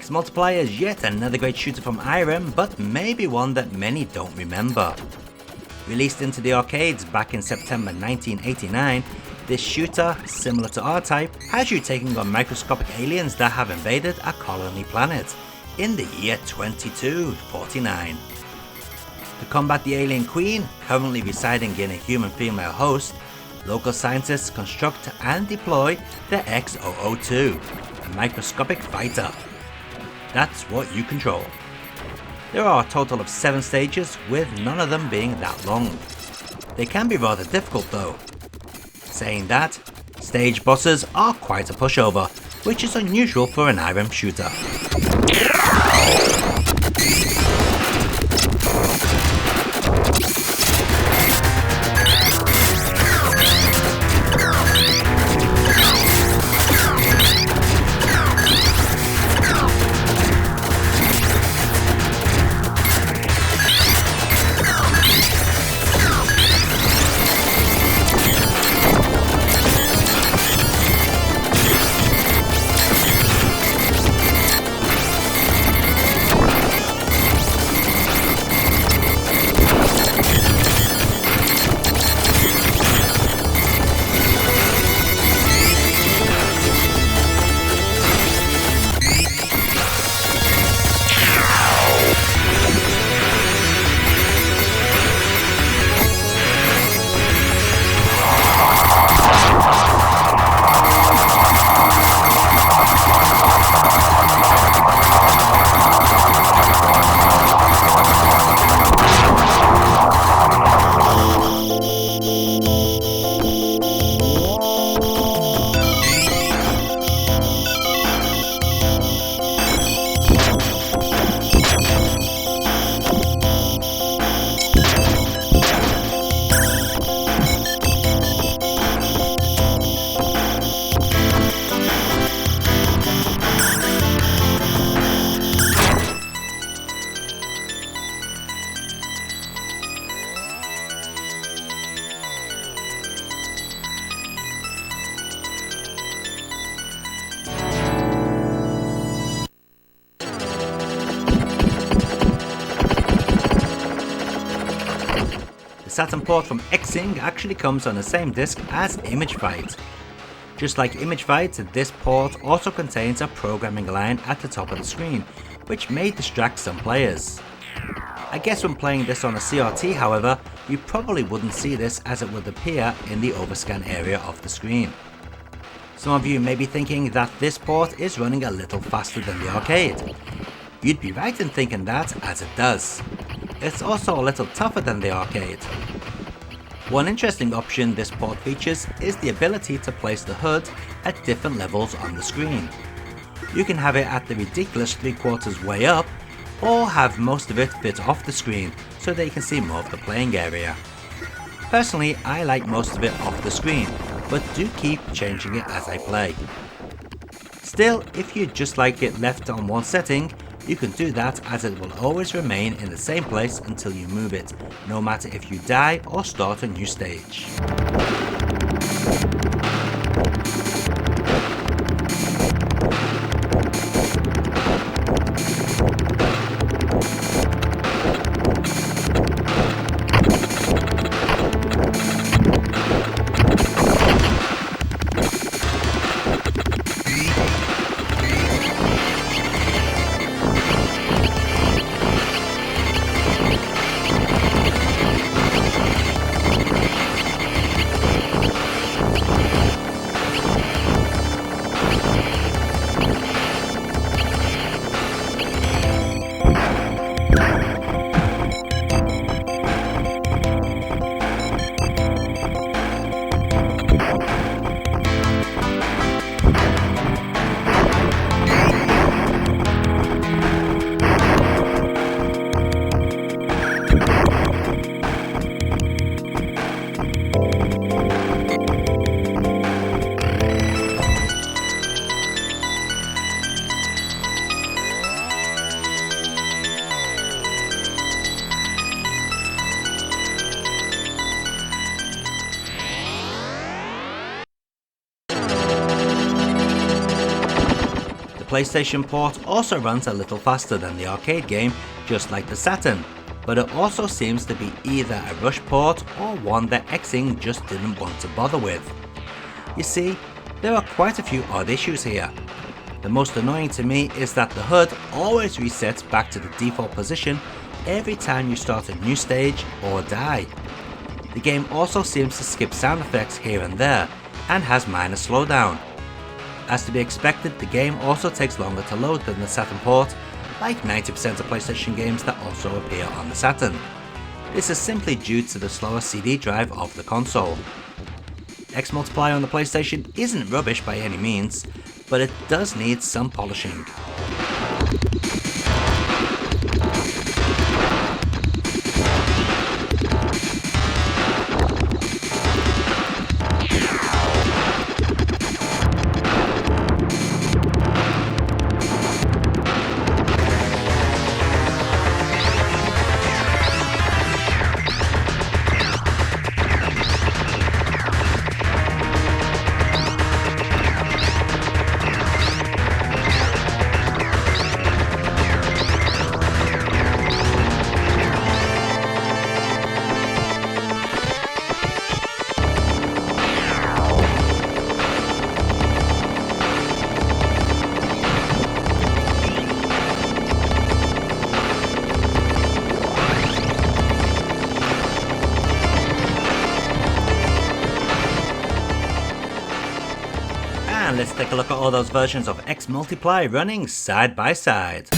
Xmultiply is yet another great shooter from Irem, but maybe one that many don't remember. Released into the arcades back in September 1989, this shooter, similar to R-Type, has you taking on microscopic aliens that have invaded a colony planet in the year 2249. To combat the alien queen, currently residing in a human female host, local scientists construct and deploy the X-002, a microscopic fighter. That's what you control. There are a total of 7 stages, with none of them being that long. They can be rather difficult though. Saying that, stage bosses are quite a pushover, which is unusual for an Irem shooter. The Saturn port from Xing actually comes on the same disc as ImageFight. Just like ImageFight, this port also contains a programming line at the top of the screen, which may distract some players. I guess when playing this on a CRT, however, you probably wouldn't see this, as it would appear in the overscan area of the screen. Some of you may be thinking that this port is running a little faster than the arcade. You'd be right in thinking that, as it does. It's also a little tougher than the arcade. One interesting option this port features is the ability to place the HUD at different levels on the screen. You can have it at the ridiculous 3/4 way up, or have most of it fit off the screen so that you can see more of the playing area. Personally, I like most of it off the screen, but do keep changing it as I play. Still, if you'd just like it left on one setting, you can do that, as it will always remain in the same place until you move it, no matter if you die or start a new stage. PlayStation port also runs a little faster than the arcade game, just like the Saturn, but it also seems to be either a rush port or one that Xing just didn't want to bother with. You see, there are quite a few odd issues here. The most annoying to me is that the HUD always resets back to the default position every time you start a new stage or die. The game also seems to skip sound effects here and there, and has minor slowdown. As to be expected, the game also takes longer to load than the Saturn port, like 90% of PlayStation games that also appear on the Saturn. This is simply due to the slower CD drive of the console. Xmultiply on the PlayStation isn't rubbish by any means, but it does need some polishing. And let's take a look at all those versions of Xmultiply running side by side.